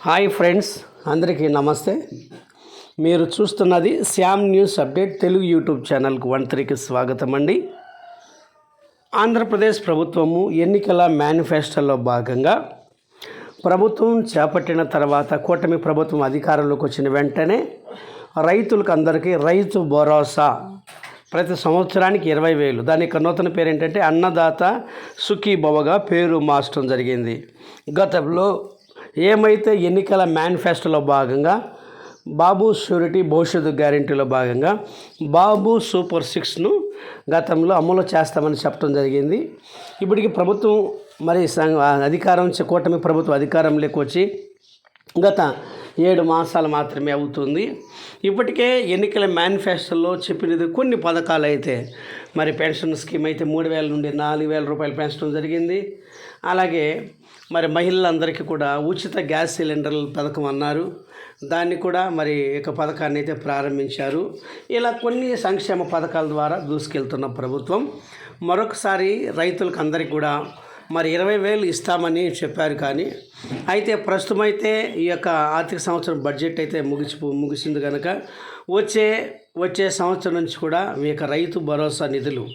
Hi friends, అందరికీ నమస్తే. మీరు చూస్తున్నది Shyam news update Telugu YouTube ఛానల్కు 13కి స్వాగతం అండి. ఆంధ్రప్రదేశ్ ప్రభుత్వము ఎన్నికల మేనిఫెస్టోలో భాగంగా ప్రభుత్వం చేపట్టిన తర్వాత కూటమి ప్రభుత్వం అధికారంలోకి వచ్చిన వెంటనే రైతులకు అందరికీ రైతు భరోసా ప్రతి సంవత్సరానికి 20,000, దాని యొక్క నూతన పేరు ఏంటంటే అన్నదాత సుఖీభవగా పేరు మార్చడం జరిగింది. గతంలో ఏమైతే ఎన్నికల మేనిఫెస్టోలో భాగంగా బాబు షూరిటీ భవిష్యత్తు గ్యారెంటీలో భాగంగా బాబు సూపర్ 6ను గతంలో అమలు చేస్తామని చెప్పడం జరిగింది. ఇప్పటికి ప్రభుత్వం కూటమి ప్రభుత్వం అధికారంలోకి వచ్చి గత 7 మాసాలు మాత్రమే అవుతుంది. ఇప్పటికే ఎన్నికల మేనిఫెస్టోలో చెప్పినది కొన్ని పథకాలు అయితే పెన్షన్ స్కీమ్ అయితే 3,000 నుండి 4,000 రూపాయలు పెంచడం జరిగింది. అలాగే మహిళలందరికీ కూడా ఉచిత గ్యాస్ సిలిండర్ల పథకం అన్నారు, దాన్ని కూడా పథకాన్ని అయితే ప్రారంభించారు. ఇలా కొన్ని సంక్షేమ పథకాల ద్వారా దూసుకెళ్తున్న ప్రభుత్వం మరొకసారి రైతులకు అందరికీ కూడా 20,000 ఇస్తామని చెప్పారు. కానీ అయితే ప్రస్తుతం అయితే ఈ యొక్క ఆర్థిక సంవత్సరం బడ్జెట్ అయితే ముగిసింది కనుక వచ్చే సంవత్సరం నుంచి కూడా ఈ యొక్క రైతు భరోసా నిధులు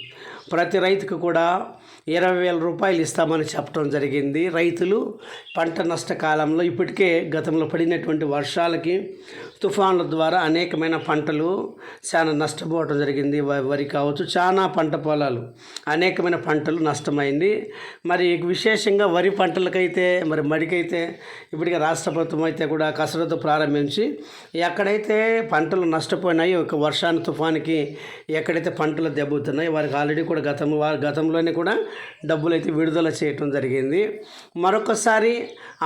ప్రతి రైతుకు కూడా 20,000 రూపాయలు ఇస్తామని చెప్పడం జరిగింది. రైతులు పంట నష్టకాలంలో ఇప్పటికే గతంలో పడినటువంటి వర్షాలకి తుఫాన్ల ద్వారా అనేకమైన పంటలు చాలా నష్టపోవడం జరిగింది. వరి కావచ్చు, చాలా పంట పొలాలు అనేకమైన పంటలు నష్టమైంది. విశేషంగా వరి పంటలకైతే మడికైతే ఇప్పటికే రాష్ట్ర ప్రభుత్వం అయితే కూడా కసరత్తు ప్రారంభించి ఎక్కడైతే పంటలు నష్టపోయినాయో ఒక వర్షాన్ని తుఫానికి ఎక్కడైతే పంటలు దెబ్బతున్నాయో వారికి ఆల్రెడీ కూడా గతంలోనే కూడా డబ్బులు అయితే విడుదల చేయటం జరిగింది. మరొకసారి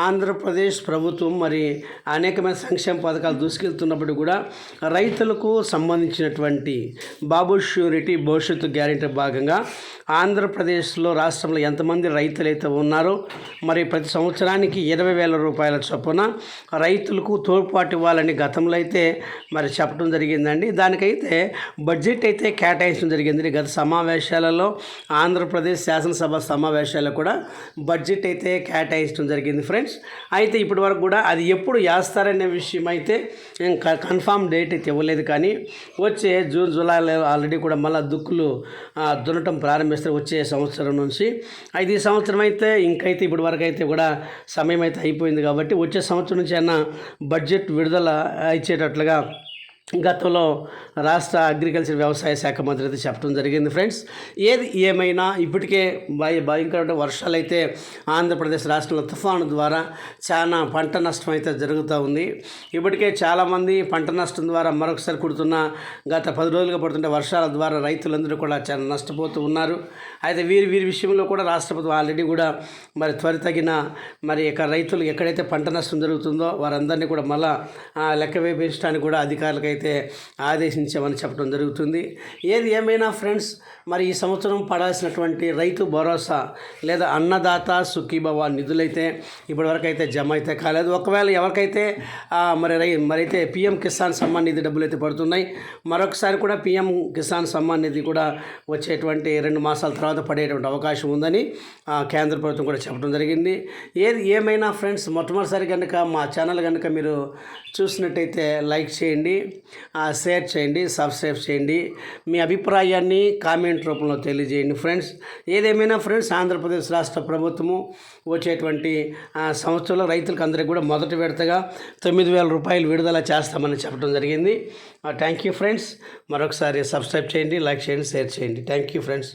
ఆంధ్రప్రదేశ్ ప్రభుత్వం అనేకమైన సంక్షేమ పథకాలు దూసుకెళ్తున్నప్పుడు కూడా రైతులకు సంబంధించినటువంటి బాబు షూరిటీ భవిష్యత్తు గ్యారెంటీ భాగంగా ఆంధ్రప్రదేశ్లో రాష్ట్రంలో ఎంతమంది రైతులు అయితే ఉన్నారో ప్రతి సంవత్సరానికి 20,000 రూపాయల చొప్పున రైతులకు తోడ్పాటు ఇవ్వాలని గతంలో అయితే చెప్పడం జరిగిందండి. దానికైతే బడ్జెట్ అయితే కేటాయించడం జరిగింది. గత సమావేశాలలో ఆంధ్రప్రదేశ్ శాసనసభ సమావేశాల్లో కూడా బడ్జెట్ అయితే కేటాయించడం జరిగింది ఫ్రెండ్స్. అయితే ఇప్పటి వరకు కూడా అది ఎప్పుడు వేస్తారనే విషయం అయితే కన్ఫామ్ డేట్ అయితే ఇవ్వలేదు. కానీ వచ్చే జూన్ జూలైలో ఆల్రెడీ కూడా మళ్ళీ దుక్కులు దున్నటం ప్రారంభిస్తారు వచ్చే సంవత్సరం నుంచి. అయితే ఈ సంవత్సరం అయితే ఇంకైతే ఇప్పటి వరకు అయితే కూడా సమయం అయితే అయిపోయింది కాబట్టి వచ్చే సంవత్సరం నుంచి అయినా బడ్జెట్ విడుదల ఇచ్చేటట్లుగా గతంలో రాష్ట్ర అగ్రికల్చర్ వ్యవసాయ శాఖ మంత్రి అయితే చెప్పడం జరిగింది ఫ్రెండ్స్. ఏది ఏమైనా ఇప్పటికే భయంకరమైన వర్షాలు అయితే ఆంధ్రప్రదేశ్ రాష్ట్రంలో తుఫాను ద్వారా చాలా పంట నష్టం అయితే జరుగుతూ ఉంది. ఇప్పటికే చాలామంది పంట నష్టం ద్వారా మరొకసారి కుడుతున్న గత 10 రోజులుగా పడుతున్న వర్షాల ద్వారా రైతులందరూ కూడా చాలా నష్టపోతూ ఉన్నారు. అయితే వీరి విషయంలో కూడా రాష్ట్ర ప్రభుత్వం ఆల్రెడీ కూడా త్వరితగిన రైతులు ఎక్కడైతే పంట నష్టం జరుగుతుందో వారందరినీ కూడా మళ్ళా లెక్క వేయించడానికి కూడా అధికారులకు అయితే ఆదేశించామని చెప్పడం జరుగుతుంది. ఏది ఏమైనా ఫ్రెండ్స్ ఈ సంవత్సరం పడాల్సినటువంటి రైతు భరోసా లేదా అన్నదాత సుఖీభవ నిధులైతే ఇప్పటివరకు అయితే జమ అయితే కాలేదు. ఒకవేళ ఎవరికైతే అయితే పిఎం కిసాన్ సమ్మాన్ నిధి డబ్బులు అయితే పడుతున్నాయి. మరొకసారి కూడా పిఎం కిసాన్ సమ్మాన్ నిధి కూడా వచ్చేటువంటి 2 మాసాల తర్వాత పడేటువంటి అవకాశం ఉందని కేంద్ర ప్రభుత్వం కూడా చెప్పడం జరిగింది. ఏది ఏమైనా ఫ్రెండ్స్ మొట్టమొదటిసారి కనుక మా ఛానల్ కనుక మీరు చూసినట్టయితే లైక్ చేయండి, షేర్ చేయండి, సబ్స్క్రైబ్ చేయండి. మీ అభిప్రాయాన్ని కామెంట్ రూపంలో తెలియజేయండి ఫ్రెండ్స్. ఏదేమైనా ఫ్రెండ్స్ ఆంధ్రప్రదేశ్ రాష్ట్ర ప్రభుత్వము వచ్చేటువంటి సంవత్సరంలో రైతులకు అందరికీ కూడా మొదటి విడతగా 9,000 రూపాయలు విడుదల చేస్తామని చెప్పడం జరిగింది. Thank you friends. మరొకసారి సబ్స్క్రైబ్ చేయండి, లైక్ చేయండి, షేర్ చేయండి. Thank you friends.